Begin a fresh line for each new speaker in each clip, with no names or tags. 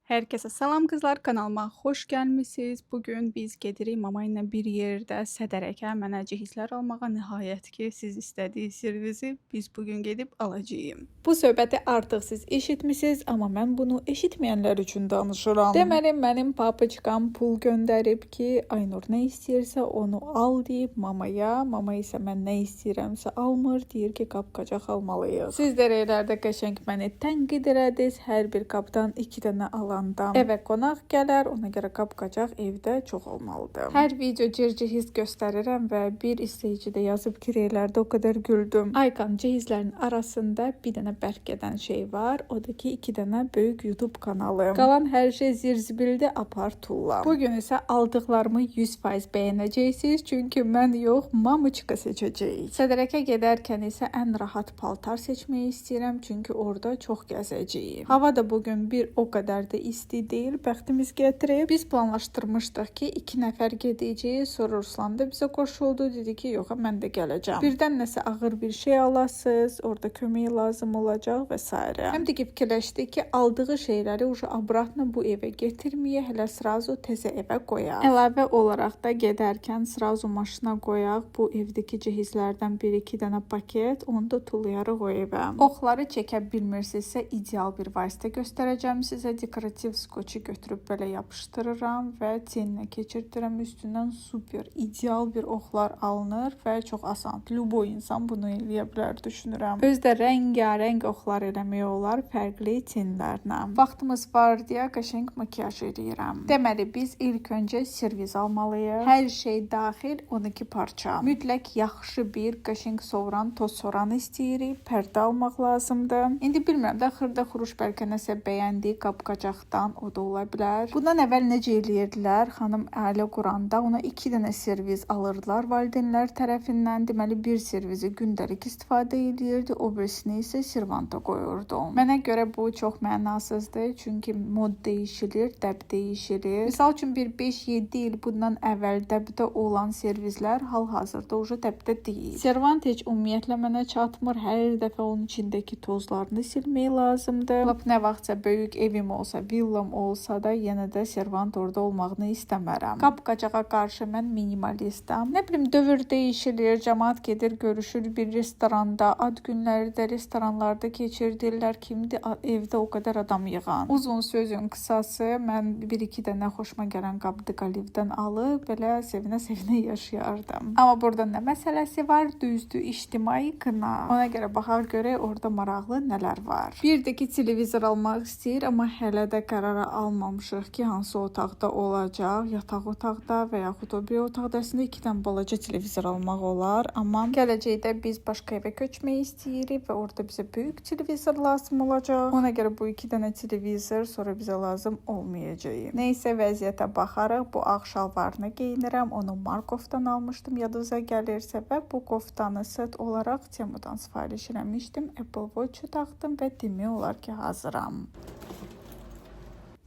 Herkese salam kızlar, kanalıma xoş gəlmisiniz. Bugün biz gedirik mama ilə bir yerdə sədərəkə mənə cihizlər almağa. Nəhayət ki, siz istədiyiniz servisi biz bugün gedib alacağıq. Bu söhbəti artıq siz eşitmisiniz, amma mən bunu eşitməyənlər üçün danışıram. Deməli, mənim papaçkam pul göndərib ki, Aynur nə istəyirsə onu al deyib mamaya. Mama isə mən nə istəyirəmsə almır, deyir ki, qapqacaq almalıyıq. Siz də rəylərdə qəşəng məni tənqid elədiniz. Hər bir qapdan 2 dənə alan evə qonaq gələr, ona görə qapqacaq evdə çox olmalıdır. Hər video cihiz göstərirəm və bir izləyici də yazıb ki, rəylərdə o qədər güldüm. Aykan cihizlərin arasında bir dənə bərk gedən şey var, o da ki 2 dənə böyük YouTube kanalı. Qalan hər şey zirzibildi, apar tulla. Bugün isə aldıqlarımı 100% bəyənəcəksiniz, çünki mən yox, mamuçka seçəcəyik. Sədərəkə gedərkən isə ən rahat paltar seçməyi istəyirəm, çünki orada çox gəzəcəyik. Hava da bugün bir o qədər də isti deyil, bəxtimiz gətirib. Biz planlaşdırmışdıq ki, 2 nəfər gedəcəyik. Sonra Ruslan da bizə qoşuldu. Dedi ki, yox, mən də gələcəm. Birdən nəsə ağır bir şey alasınız, orada kömək lazım olacaq və s. Həm də fikirləşdik ki, aldığı şeyləri obratno bu evə getirməyə, hələ srazu təzə evə qoyaq. Əlavə olaraq da gedərkən srazu maşına qoyaq. Bu evdəki cihizlərdən 1-2 dənə paket, onu da tullayarıq o evə. Oxları çəkə bilmirsinizsə, ideal bir vasitə göstərəcəm sizə. Dekorativ skoçu götürüb belə yapışdırıram və teninə keçirdirəm. Üstündən super, ideal bir oxlar alınır və çox asan. Lüboy insan bunu eləyə bilər, düşünürəm. Özdə rəngarəng oxlar eləmək olar fərqli tenlərlə. Vaxtımız var deyə qəşəng makiyaj edirəm. Deməli, biz ilk öncə servis almalıyıq. Hər şey daxil 12 parça. Mütləq yaxşı bir qəşəng soğuran, toz soğuran istəyirik. Pərdə almaq lazımdır. İndi bilmirəm də xırda xuruş bəlkə nəsə bəyəndik qapqacaqdan, o da ola bilər. Bundan əvvəl necə eləyirdilər? Xanım ailə quranda ona 2 dənə servis alırdılar valideynlər tərəfindən. Deməli, bir servisi gündəlik istifadə edirdi, o birisini isə servanta qoyurdu. Mənə görə bu çox mənasızdır, çünki mod dəyişilir, dəb dəyişilir. Misal üçün bir 5-7 il bundan əvvəl dəbdə olan servislər hal-hazırda dəbdə deyil. Servant heç ümumiyyətlə mənə çatmır. Hər dəfə onun içindəki tozlarını silmək lazımdır. Lap nə vaxtsa böyük evim olsa, villam olsa da yenə də servant orada olmağını istəmərəm. Qapqacağa qarşı mən minimalistəm. Nə bilim, dövr dəyişilir, cəmaət gedir, görüşür bir restoranda, ad günləri də restoranlarda keçirdirlər. Kimdir evdə o qədər adam yığan? Uzun sözün qısası, mən 1-2 dənə xoşuma gələn Qabdıqalivdən alıb belə sevinə-sevinə yaşayardım. Amma burada nə məsələsi var? Düzdür, ictimai qına. Ona görə baxaq görək orada maraqlı nələr var. Bir də ki, televizor almaq istəyir, amma hələ də qərara almamışıq ki, hansı otaqda olacaq. Yataq otaqda və yaxud o bir otaqda. Əslində 2 dənə balaca televizor almaq olar, amma gələcəkdə biz başqa evə köçmək istəyirik və orada bizə böyük televizor lazım olacaq. Ona görə bu 2 dənə televizor sonra bizə lazım olmayacaq. Nəysə, vəziyyətə baxarıq. Bu ağ şalvarını geyinirəm. Onu Markovdan almışdım, yadınıza gəlirsə, və bu koftanı set olaraq Temudan sifariş eləmişdim. Apple Watch-u taxdım və demək olar ki, hazıram.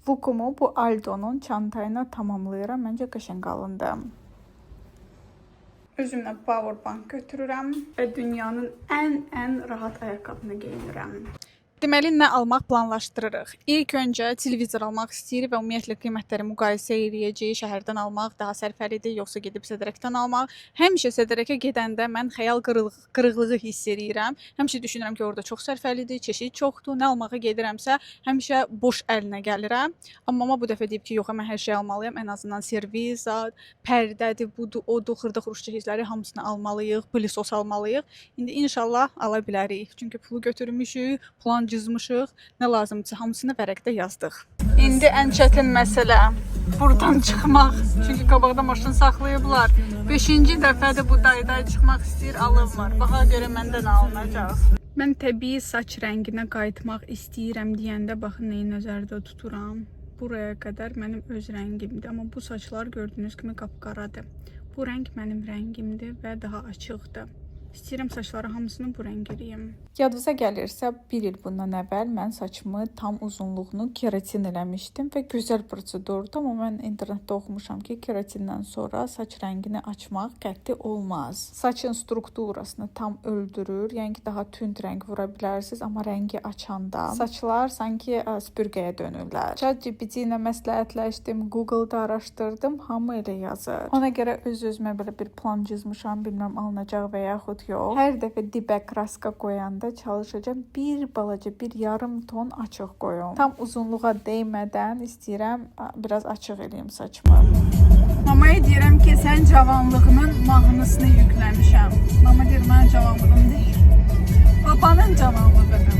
Vukumu bu Aldo'nun çantayla tamamlayıram. Məncə qəşəng alındı. Özümlə powerbank götürürəm və dünyanın ən rahat ayaqqabını geyinirəm. Deməli, nə almaq planlaşdırırıq? İlk öncə televizor almaq istəyirik və ümumiyyətlə qiymətləri müqayisə eləyəcəyik. Şəhərdən almaq daha sərfəlidir, yoxsa gedib sədərəkdən almaq. Həmişə sədərəkə gedəndə mən xəyal qırıqlığı hiss edirəm. Həmişə düşünürəm ki, orada çox sərfəlidir, çeşid çoxdur. Nə almağa gedirəmsə, həmişə boş əlinə gəlirəm. Amma mama bu dəfə deyib ki, yox, mən hər şey almalıyam. Ən azından servis, pərdədir, budur, odur, xırda xuruş cihizləri hamısını almalıyıq, pilisos almalıyıq. İndi inşallah ala bilərik. Çünki pulu götürmüşük, plan cızmışıq, nə lazımdırsa hamısını vərəqdə yazdıq. İndi ən çətin məsələ buradan çıxmaq. Çünki qabaqda maşın saxlayıblar. 5-ci dəfədir bu dayday çıxmaq istəyir, alınmır. Baxa görə məndən alınacaq. Mən təbii saç rənginə qayıtmaq istəyirəm deyəndə baxın nəyi nəzərdə tuturam. Buraya qədər mənim öz rəngimdir, amma bu saçlar gördüyünüz kimi qapqaradır. Bu rəng mənim rəngimdir və daha açıqdır. İstəyirəm saçları hamısını bu rəng eləyim.
Yadınıza gəlirsə, bir il bundan əvvəl mən saçımı tam uzunluğunu keratin eləmişdim və gözəl prosedurdur. Amma mən internetdə oxumuşam ki, keratindən sonra saç rəngini açmaq qəti olmaz. Saçın strukturasını tam öldürür, yəni ki, daha tünd rəng vura bilərsiniz, amma rəngi açanda saçlar sanki süpürgəyə dönürlər. ChatGPT ilə məsləhətləşdim, Google-da araşdırdım, hamı elə yazır. Ona görə öz-özümə belə bir plan cızmışam, bilməm alınacaq və yaxud yox. Hər dəfə dibə kraska qoyanda çalışacağam bir balaca, bir yarım ton açıq qoyum. Tam uzunluğa dəymədən istəyirəm biraz açıq eləyim saçımı.
Mamaya deyirəm ki, sən cavanlığının mahnısını yükləmişəm. Mama deyir, mənim cavanlığım deyil. Babanın cavanlığıdır.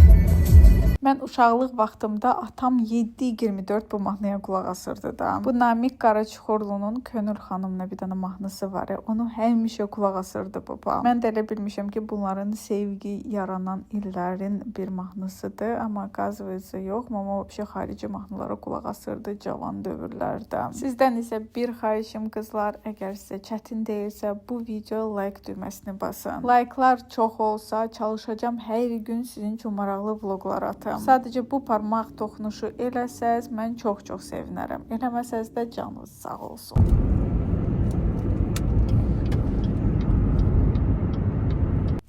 Mən uşaqlıq vaxtımda atam 7-24 bu mahnıya qulaq asırdı da. Bu Namiq Qaraçuxurlunun Könül xanımla bir dənə mahnısı var. Onu həmişə qulaq asırdı babam. Mən də elə bilmişəm ki, bunların sevgi yaranan illərin bir mahnısıdır. Amma qazvızı yox. Mama vəbşə xarici mahnılara qulaq asırdı cavan dövrlərdə. Sizdən isə bir xahişim qızlar, əgər sizə çətin deyilsə bu video like düyməsini basın. Like'lar çox olsa çalışacağam hər gün sizin üçün maraqlı vloqlar atım. Sadəcə bu parmaq toxunuşu eləsəz mən çox-çox sevinərəm. Eləməsəz də canınız sağ olsun.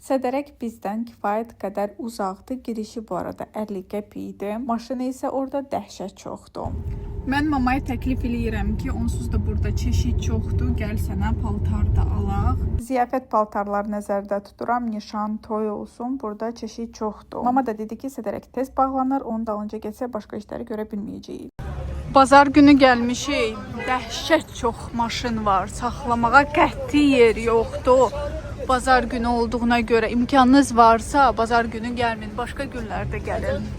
Sədərək bizdən kifayət qədər uzaqdır. Girişi bu arada 50 qəpik idi. Maşını isə orada dəhşət çoxdur.
Mən mamaya təklif eləyirəm ki, onsuz da burada çeşid çoxdur. Gəl sənə paltar da alaq.
Ziyafət paltarları nəzərdə tuturam. Nişan, toy olsun. Burada çeşid çoxdur. Mama da dedi ki, sədərək tez bağlanır. Onun dalınca getsə başqa işləri görə bilməyəcəyik.
Bazar günü gəlmişik. Dəhşət çox maşın var. Saxlamağa qəti yer yoxdur. Bazar günü olduğuna görə imkanınız varsa bazar günü gəlməyin. Başqa günlərdə gəlin.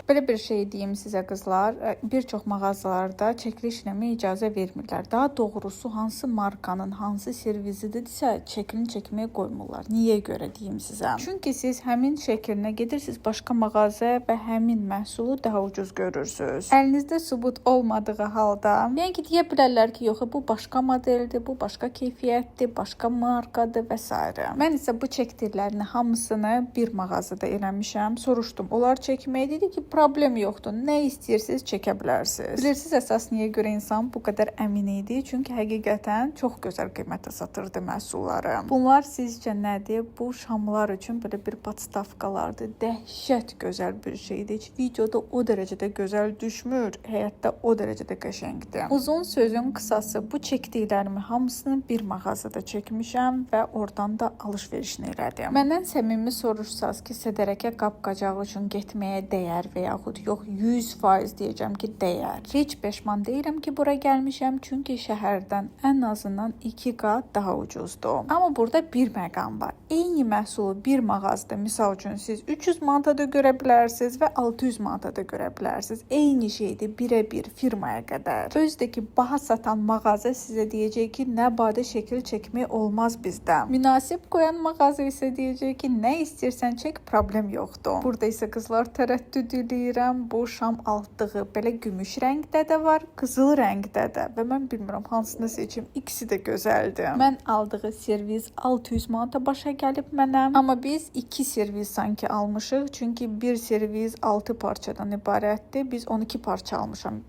Belə bir şey deyim sizə qızlar, bir çox mağazalarda çəkiliş eləməyə icazə vermirlər. Daha doğrusu hansı markanın, hansı servisidirsə çəkilini çəkməyə qoymurlar. Niyə görə deyim sizə? Çünki siz həmin şəklinə gedirsiniz başqa mağazaya və həmin məhsulu daha ucuz görürsünüz. Əlinizdə sübut olmadığı halda, yəni ki, deyə bilərlər ki, yox, bu başqa modeldir, bu başqa keyfiyyətdir, başqa markadır və s. Mən isə bu çəkdirlərin hamısını bir mağazada eləmişəm. Soruşdum, onlar çəkməyə dedi ki, problem yoxdur. Nə istəyirsiniz çəkə bilərsiniz. Bilirsiniz əsas niyə görə insan bu qədər əmin idi? Çünki həqiqətən çox gözəl qiymətə satırdı məhsulları. Bunlar sizcə nədir? Bu şamlar üçün belə bir podstavkalardır. Dəhşət gözəl bir şeydir. Heç videoda o dərəcədə gözəl düşmür. Həyatda o dərəcədə qəşəngdir. Uzun sözün qısası bu çəkdiklərimi hamısını bir mağazada çəkmişəm və oradan da alış-verişini elədim. Məndən səmimi soruşsaz ki, sədərəkə qab-qacağı üçün getməyə dəyər və yaxud yox 100% deyəcəm ki, dəyər. Heç peşman deyirəm ki, bura gəlmişəm, çünki şəhərdən ən azından 2 qat daha ucuzdur. Amma burada bir məqam var. Eyni məhsulu bir mağazada, misal üçün siz 300 manata da görə bilərsiniz və 600 manata da görə bilərsiniz. Eyni şeydir, birə-bir firmaya qədər. Özdəki baha satan mağaza sizə deyəcək ki, nə badə şəkil çəkmək olmaz bizdən. Münasib qoyan mağaza isə deyəcək ki, nə istəyirsən çək, problem yoxdur. Burada isə qızlar tərəddüd eləyirəm. Bu şam altlığı belə gümüş rəngdə də var, qızıl rəngdə də və mən bilmirəm hansını seçim. İkisi də gözəldir. Mən aldığı servis 600 manata başa gəlib mənə. Amma biz 2 servis sanki almışıq. Çünki bir servis 6 parçadan ibarətdir. Biz 12 parça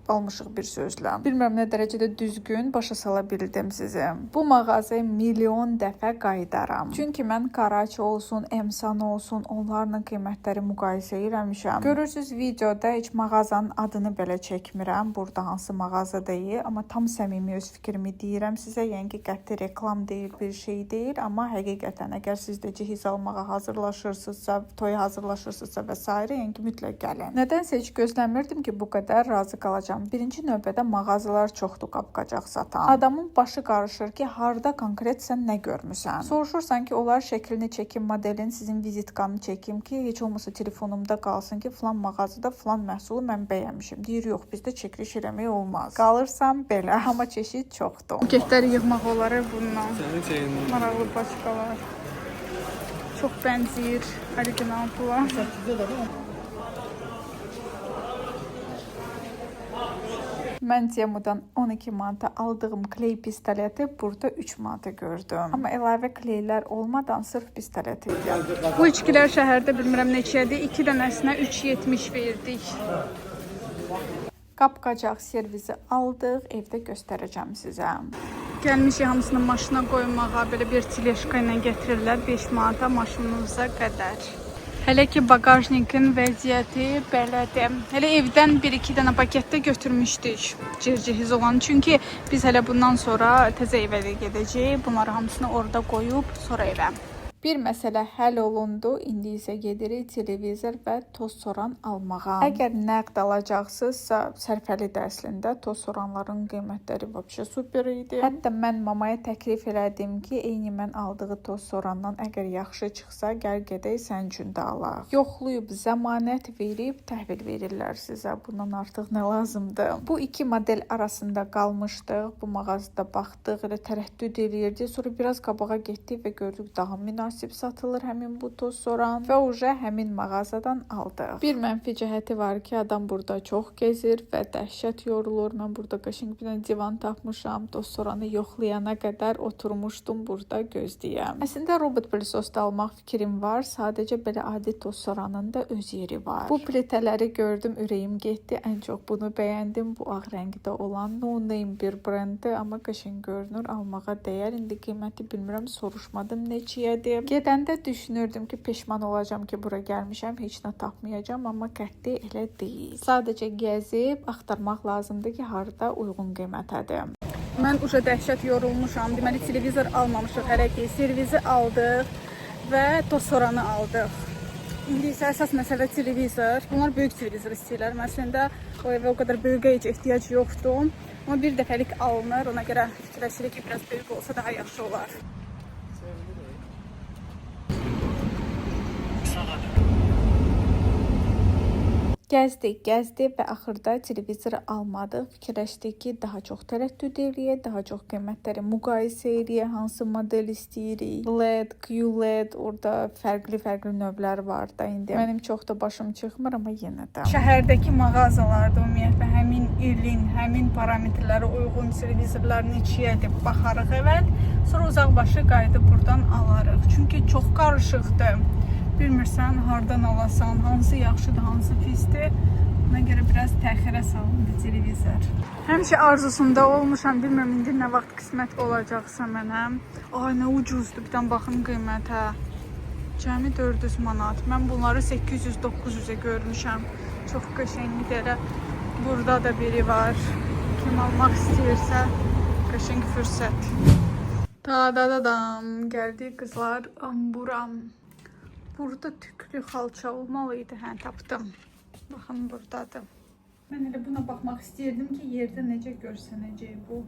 almışıq bir sözlə. Bilmirəm nə dərəcədə düzgün başa sala bildim sizi. Bu mağazaya milyon dəfə qayıdaram. Çünki mən Karachi olsun, Emsan olsun, onlarla qiymətləri müqayisə eləmişəm. Görürsüz videoda heç mağazanın adını belə çəkmirəm. Burada hansı mağaza deyil, amma tam səmimi öz fikrimi deyirəm sizə. Yəni ki, qəti reklam deyil, bir şey deyil, amma həqiqətən əgər siz də cehiz almağa hazırlaşırsınızsa, toya hazırlaşırsınızsa və s. yəni ki, mütləq gəlin. Nədənsə heç gözləmirdim ki, bu qədər razı qalacağam. Birinci növbədə mağazalar çoxdur qab-qacaq satan. Adamın başı qarışır ki, harda konkret sən nə görmüsən? Soruşursan ki, onlar şəklini çəkim, modelin, sizin vizitkanı çəkim ki, heç olmasa telefonumda qalsın ki, falan mağazada falan məhsulu mən bəyənmişim. Deyir, yox, bizdə çəkiliş eləmək olmaz. Qalırsam belə, amma çeşid çoxdur.
Buketləri yığmaq olar bundan. Maraqlı başqalar. Çox bənzəyir original pula.
mən Temudan 12 manata aldığım kley pistoleti burada 3 manata gördüm. Amma əlavə kleylər olmadan sırf pistolet idi.
Bu içkilər şəhərdə bilmirəm neçədir. 2 dənəsinə 3.70 verdik.
Qapqacaq servisi aldıq, evdə göstərəcəm sizə.
Gəlmişik hamısını maşına qoymağa, belə bir tileşka ilə gətirirlər 5 manata maşınınıza qədər. Hələ ki bagajnikin vəziyyəti belədir. Hələ evdən 1-2 dənə paketdə götürmüşdük cırcıhiz olan. Çünki biz hələ bundan sonra təzə evə də gedəcəyik. Bunları hamısını orada qoyub sonra evə.
Bir məsələ həll olundu. İndi isə gedirik televizor və toz soran almağa. Əgər nəqd alacaqsınızsa, sərfəlidir əslində. Toz soranların qiymətləri vəbşə super idi. Hətta mən mamaya təklif elədim ki, eyni mən aldığı toz sorandan əgər yaxşı çıxsa, gəl gedək sən üçün də alaq. Yoxlayıb zəmanət verib təhvil verirlər sizə. Bundan artıq nə lazımdır? Bu iki model arasında qalmışdıq. Bu mağazada baxdıq, elə tərəddüd eləyirdi. Sonra biraz qabağa getdik və gördük daha münasib satılır həmin bu toz soran və uca həmin mağazadan aldıq. Bir mənfi cəhəti var ki, adam burada çox gezir və dəhşət yorulur. Mən burada qəşəng bir divan tapmışam. Toz soranı yoxlayana qədər oturmuşdum burada gözləyəm. Əslində robot plisosda almaq fikrim var. Sadəcə belə adi toz soranın da öz yeri var. Bu plitələri gördüm, ürəyim getdi. Ən çox bunu bəyəndim. Bu ağ rəngdə olan no name bir brendi, amma qəşəng görünür. Almağa dəyər. İndi qiyməti bilmirəm, soruşmadım neçəyədir. Gedəndə düşünürdüm ki, peşman olacağam ki, bura gəlmişəm, heç nə tapmayacağam, amma qəti elə deyil. Sadəcə gəzib axtarmaq lazımdır ki, harda uyğun qiymətədir.
Mən uca dəhşət yorulmuşam. Deməli televizor almamışıq hələ ki. Servizi aldıq və toz soranı aldıq. İndi isə əsas məsələ televizor. Bunlar böyük televizor istəyirlər. Əslində o evə o qədər böyüyə heç ehtiyac yoxdur. Amma bir dəfəlik alınır. Ona görə fikirləşirik ki, biraz böyük olsa daha yaxşı olar.
Gəzdik və axırda televizoru almadıq. Fikirləşdik ki, daha çox tərəddüd eləyək, daha çox qiymətləri müqayisə eləyək, hansı model istəyirik. LED, QLED, orada fərqli növlər var da indi. Mənim çox da başım çıxmır, amma yenə də.
Şəhərdəki mağazalarda ümumiyyətlə həmin ilin, həmin parametrlərə uyğun televizorlar neçəyədir baxarıq əvvəl. Sonra uzaqbaşı qayıdıb buradan alarıq. Çünki çox qarışıqdır. Bilmirsən, hardan alasan, hansı yaxşıdır, hansı pisdir. Buna görə biraz təxirə salındı televizor. Həmişə arzusunda olmuşam, bilmirəm indi nə vaxt qismət olacaqsa mənə. Ay, nə ucuzdur, bir dənə baxın qiymətə. Cəmi 400 manat. Mən bunları 800-900-ə görmüşəm. Çox qəşəngdir elə. Burada da biri var. Kim almaq istəyirsə, qəşəng fürsət. Da-da-da-dam, gəldik qızlar, amburam. Burada tüklü xalça olmalıydı, hə, tapdım. Baxın, buradadır. Mən elə buna baxmaq istəyirdim ki, yerdə necə görsənəcək bu.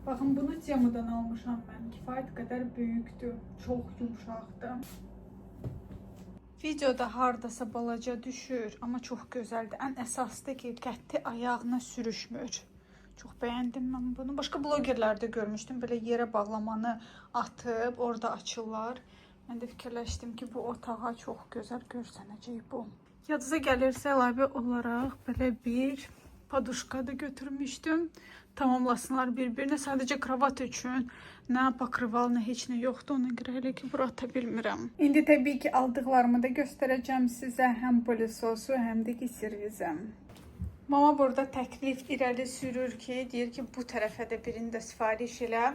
Baxın, bunu Temudan almışam mən. Kifayət qədər böyükdür, çox yumşaqdır. Videoda hardasa balaca düşür, amma çox gözəldir. Ən əsasdır ki, qəti ayağına sürüşmür. Çox bəyəndim mən bunu. Başqa blogerlərdə görmüşdüm, belə yerə bağlamanı atıb, orada açırlar. Mən də fikirləşdim ki, bu otağa çox gözəl görsənəcək bu. Yadınıza gəlirsə, əlavə olaraq belə bir paduşka da götürmüşdüm. Tamamlasınlar bir-birinə. Sadəcə kravat üçün nə pakrival, nə heç nə yoxdur. Ona görə hələ ki, bura ata bilmirəm. İndi təbii ki, aldıqlarımı da göstərəcəm sizə. Həm polisosu, həm də ki, servizəm. Mama burada təklif irəli sürür ki, deyir ki, bu tərəfə də birində sifariş elə.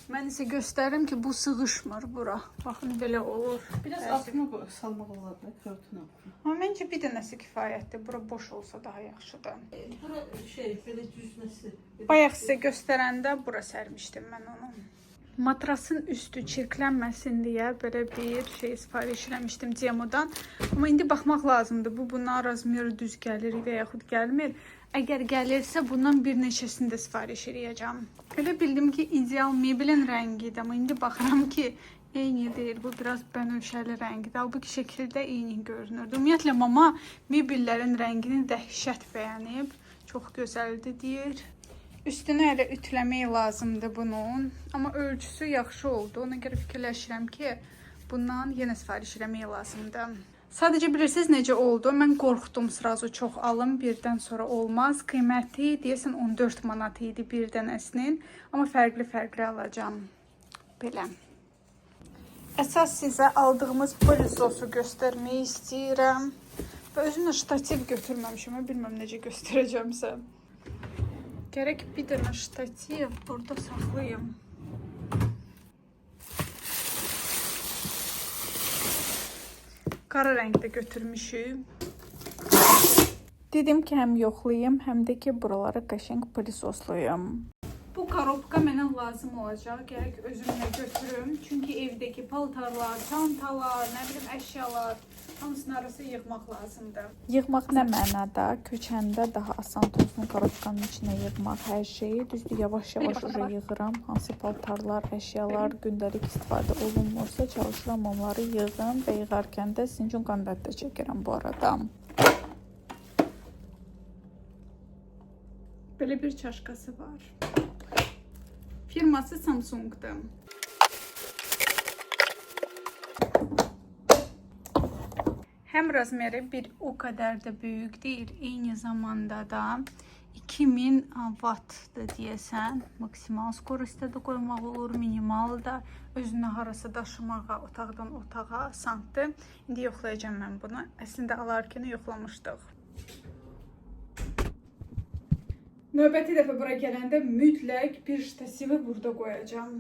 Mən isə göstərim ki, bu sığışmır bura. Baxın, belə olur.
Biraz altına salmaq olar da, körtünə.
Amma məncə bir dənəsi kifayətdir. Bura boş olsa daha yaxşıdır.
Bura belə düzməsi.
Bayaq sizə göstərəndə bura sərmişdim mən onu. Matrasın üstü çirklənməsin deyə belə bir şey sifariş eləmişdim Temudan. Amma indi baxmaq lazımdır. Bu buna razmeri düz gəlir və yaxud gəlmir. Əgər gəlirsə bundan bir neçəsini də sifariş eləyəcəm. Elə bildim ki, ideal mebelin rəngidir. Amma indi baxıram ki, eyni deyil. Bu biraz bənövşəli rəngidir. Halbuki şəkildə eyni görünürdü. Ümumiyyətlə mama mebellərin rəngini dəhşət bəyənib. Çox gözəldir deyir. Üstünü elə ütüləmək lazımdır bunun. Amma ölçüsü yaxşı oldu. Ona görə fikirləşirəm ki, bundan yenə sifariş eləmək lazımdır. Sadəcə bilirsiniz necə oldu? Mən qorxdum sırazu çox alım, birdən sonra olmaz. Qiyməti deyəsən 14 manat idi bir dənəsinin, amma fərqli-fərqli alacağam. Belə. Əsas sizə aldığımız pilisosu göstərmək istəyirəm. Və özümlə ştativ götürməmişəm. Bilmirəm necə göstərəcəmsə. Gərək bir dənə ştativ burada saxlayım. Qara rəngdə götürmüşüm. Dedim ki, həm yoxlayım, həm də ki, buraları qəşəng pilisosluyum. Bu korobka mənə lazım olacaq. Gərək özümlə götürüm. Çünki evdəki paltarlar, çantalar, nə bilim əşyalar hamısını arası yığmaq lazımdır. Yığmaq nə mənada? Köçəndə daha asan olsun korobkanın içinə yığmaq hər şeyi. Düzdür, yavaş-yavaş uca yığıram. Hansı paltarlar, əşyalar gündəlik istifadə olunmursa çalışıram onları yığım və yığarkən də sizin üçün konvert də çəkirəm bu arada. Belə bir çaşkası var. Firması Samsung'dur. Hem razmeri bir o kadar da büyük değil. Aynı zamanda da 2000 watt'dır deyəsən. Maksimal skoristə də qoymaq olur, minimal da. Özünə harasa daşımağa, otaqdan otağa asandır. İndi yoxlayacağım mən bunu. Əslində alarkən yoxlamışdıq. Növbəti dəfə bura gələndə mütləq bir ştasivi burada qoyacağam.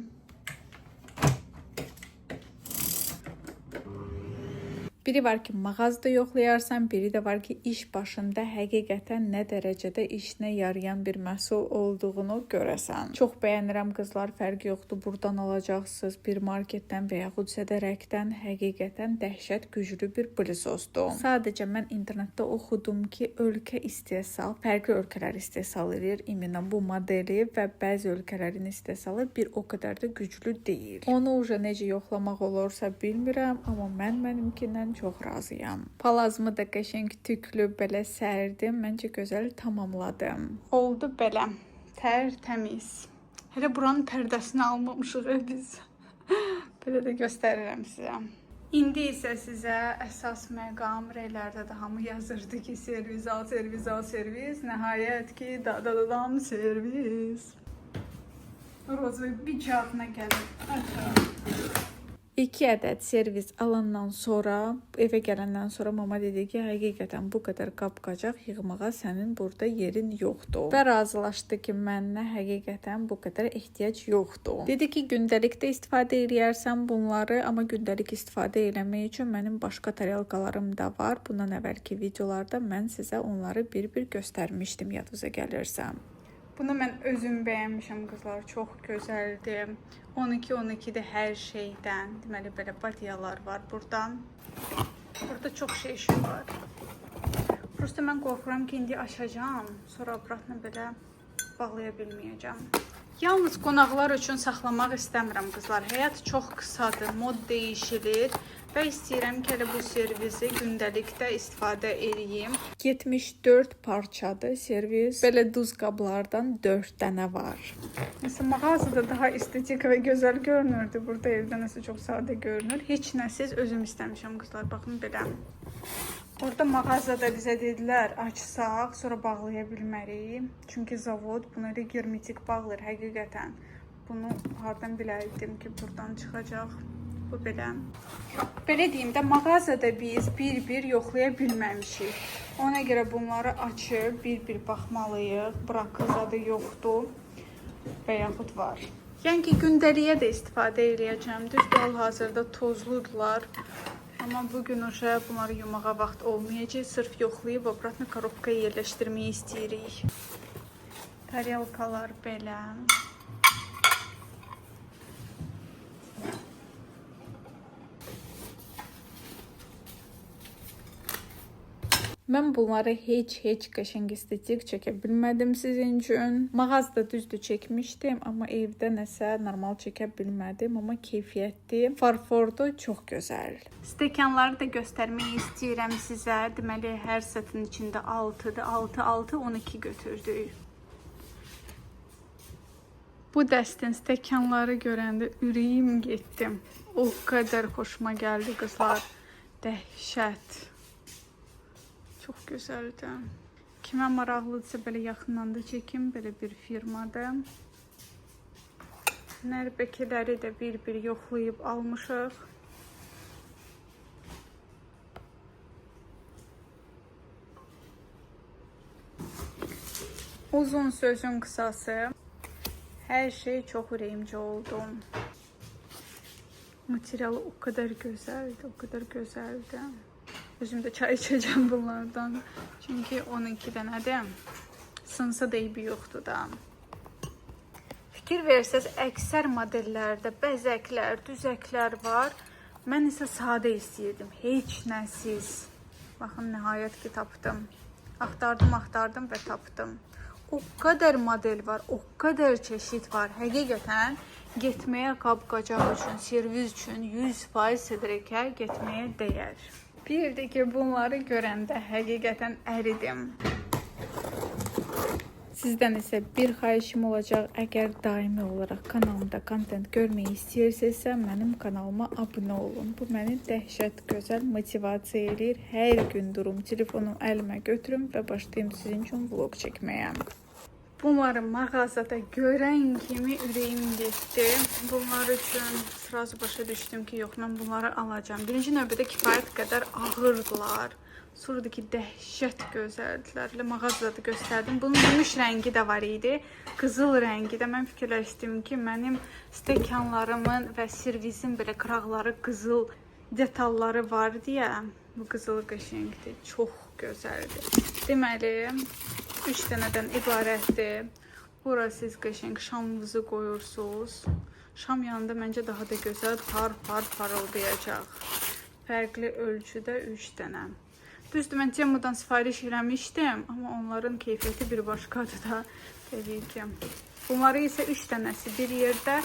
Biri var ki, mağazada yoxlayarsan, biri də var ki, iş başında həqiqətən nə dərəcədə işinə yarayan bir məhsul olduğunu görəsən. Çox bəyənirəm qızlar, fərqi yoxdur. Buradan alacaqsınız bir marketdən və yaxud sədərəkdən həqiqətən dəhşət güclü bir plisosdur. Sadəcə mən internetdə oxudum ki, ölkə istehsal, fərqli ölkələr istehsal edir iminən bu modeli və bəzi ölkələrin istehsalı bir o qədər də güclü deyil. Onu necə yoxlamaq olursa bilmirəm, amma mənimkindən çox razıyam. Palazımı da qəşəng tüklü belə sərdim. Məncə gözəl tamamladım. Oldu belə. Tərtəmiz. Hələ buranın pərdəsini almamışıq biz. Belə də göstərirəm sizə. İndi isə sizə əsas məqam rəylərdə də hamı yazırdı ki, servis al, servis al, servis. Nəhayət ki, dadadadan servis. Rozvoy bir kağıdına gəlib. Açaq. 2 ədəd servis alandan sonra, evə gələndən sonra mama dedi ki, həqiqətən bu qədər qab-qacaq yığmağa sənin burada yerin yoxdur. Və razılaşdı ki, mənə həqiqətən bu qədər ehtiyac yoxdur. Dedi ki, gündəlikdə istifadə eləyərsən bunları, amma gündəlik istifadə eləmək üçün mənim başqa tarelkalarım da var. Bundan əvvəlki videolarda mən sizə onları bir-bir göstərmişdim, yadınıza gəlirsəm. Bunu mən özüm bəyənmişəm qızlar, çox gözəldir. 12-12-də hər şeydən, deməli belə badiyalar var buradan. Burada çox şey var. Prosta mən qorxuram ki, indi açacağam, sonra obratını belə bağlaya bilməyəcəm. Yalnız qonaqlar üçün saxlamaq istəmirəm qızlar. Həyat çox qısadır, mod dəyişilir. Və istəyirəm ki, bu servisi gündəlikdə istifadə edeyim. 74 parçadır servis. Belə duz qablardan 4 dənə var. Məsələn, mağazada daha estetik və gözəl görünürdü. Burada evdə nəsə çox sadə görünür. Heç nəsiz özüm istəmişəm qızlar. Baxın belə. Orada mağazada bizə dedilər, açsaq, sonra bağlaya bilmərik. Çünki zavod bunu elə germetik bağlayır həqiqətən. Bunu hardan biləydim ki, buradan çıxacaq. Bu belə. Belə deyim də, mağazada biz bir-bir yoxlaya bilməmişik. Ona görə bunları açıb bir-bir baxmalıyıq. Bırakılzadı yoxdur və yaxud var. Yəni ki, gündəliyə də istifadə edəcəm. Düzdür, hal-hazırda tozludular. Amma bugün bunları yumağa vaxt olmayacaq. Sırf yoxlayıb obratını korobkaya yerləşdirməyi istəyirik. Tarelkalar belə. Mən bunları heç qəşəng estetik çəkə bilmədim sizin üçün. Mağazada düzdür çəkmişdim, amma evdə nəsə normal çəkə bilmədim, amma keyfiyyətli. Farfordu, çox gözəl. Stəkanları da göstərmək istəyirəm sizə. Deməli, hər sətin içində 6-dır. 6, 12 götürdük. Bu dəstin stəkanları görəndə ürəyim getdi. O qədər xoşuma gəldi qızlar. Dəhşət. Çox gözəldir. Kimə maraqlıdırsa belə yaxından da çəkim, belə bir firmadır. Nərbəkiləri də bir-bir yoxlayıb almışıq. Uzun sözün qısası, hər şey çox ürəyimcə oldu. Materialı o kadar gözəldir, o kadar gözəldir. Özüm də çay içəcəm bunlardan. Çünki 12 dənədir. Sınsa da eybi yoxdur da. Fikir versəz, əksər modellərdə bəzəklər, düzəklər var. Mən isə sadə istəyirdim. Heç nəsiz. Baxın, nəhayət ki tapdım. Axtardım və tapdım. O kadar model var, o kadar çeşit var. Həqiqətən getməyə qab-qacaq üçün, servis üçün 100% Sədrəkə getməyə dəyər. Bir də ki, bunları görəndə həqiqətən əridim. Sizdən isə bir xahişim olacaq, əgər daimi olaraq kanalımda kontent görməyi istəyirsinizsə, mənim kanalıma abunə olun. Bu məni dəhşət gözəl motivasiya edir. Hər gün durum, telefonu əlimə götürüm və başlayım sizin üçün vlog çəkməyə. Bunları mağazada görən kimi ürəyim getdi. Bunlar üçün sırası başa düşdüm ki, yox, mən bunları alacağım. Birinci növbədə kifayət qədər ağırdılar. Sonra da ki, dəhşət gözəldilər. Mağazada da göstərdim. Bunun gümüş rəngi də var idi. Qızıl rəngi də. Mən fikirləşdim ki, mənim stəkanlarımın və servisin belə qıraqları qızıl detalları var deyə. Bu qızıl qəşəngdir. Çox gözəldir. Deməli, 3 dənədən ibarətdir. Bura siz qəşəng şamınızı qoyursunuz. Şam yanında məncə daha da gözəl parıldayacaq. Fərqli ölçüdə 3 dənə. Düzdür, mən Temu'dan sifariş eləmişdim, amma onların keyfiyyəti bir başqadır da, təbii ki. Bunları isə 3 dənəsi bir yerdə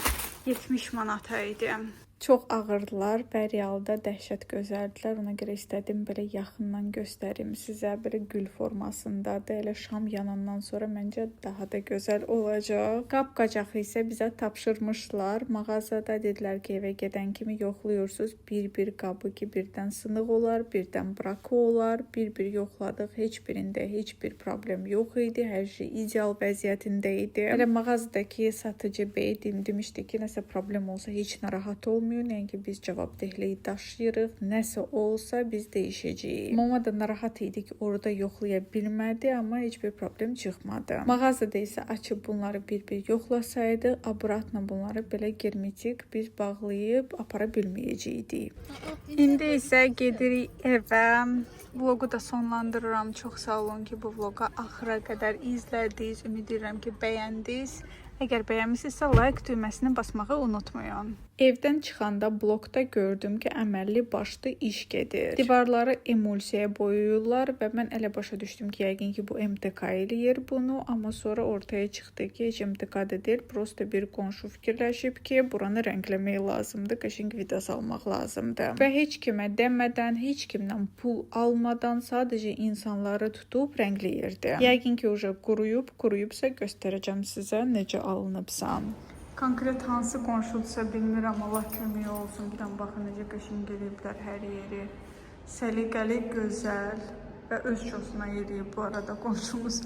70 manata idi. Çox ağırdılar və realda dəhşət gözəldilər. Ona görə istədim belə yaxından göstərim sizə. Belə gül formasındadır. Elə şam yanandan sonra məncə daha da gözəl olacaq. Qab-qacağı isə bizə tapşırmışlar. Mağazada dedilər ki, evə gedən kimi yoxlayırsınız. Bir qabı ki, birdən sınıq olar, birdən bırakı olar. Bir yoxladıq. Heç birində heç bir problem yox idi. Hər şey ideal vəziyyətində idi. Elə mağazadakı satıcı bey demişdi ki, nəsə problem olsa heç narahat olmayın. Yəni ki, biz cavabdehliyi daşıyırıq. Nəsə olsa biz dəyişəcəyik. Mama da narahat idi ki, orada yoxlaya bilmədi, amma heç bir problem çıxmadı. Mağazada isə açıb bunları bir yoxlasaydı, abratla bunları belə germetik biz bağlayıb apara bilməyəcəydik. İndi isə gedirik evə. Vlogu da sonlandırıram. Çox sağ olun ki, bu vloga axıra qədər izlədiniz. Ümid edirəm ki, bəyəndiniz. Əgər bəyənmisinizsə, like düyməsini basmağı unutmayın. Evdən çıxanda blokda gördüm ki, əməlli başlı iş gedir. Divarları emulsiyaya boyayırlar və mən elə başa düşdüm ki, yəqin ki, bu MTK eləyir bunu, amma sonra ortaya çıxdı ki, heç MTK da deyil, prosta bir qonşu fikirləşib ki, buranı rəngləmək lazımdır, qəşəng vida salmaq lazımdır. Və heç kimə demədən, heç kimdən pul almadan sadəcə insanları tutub rəngləyirdi. Yəqin ki, uca quruyubsa göstərəcəm sizə necə alınıbsa. Konkret hansı qonşudursa bilmirəm, Allah kömək olsun. Bir baxın necə qəşəng eləyiblər hər yeri. Səliqəli, gözəl və öz çoxuna eləyib bu arada qonşumuz.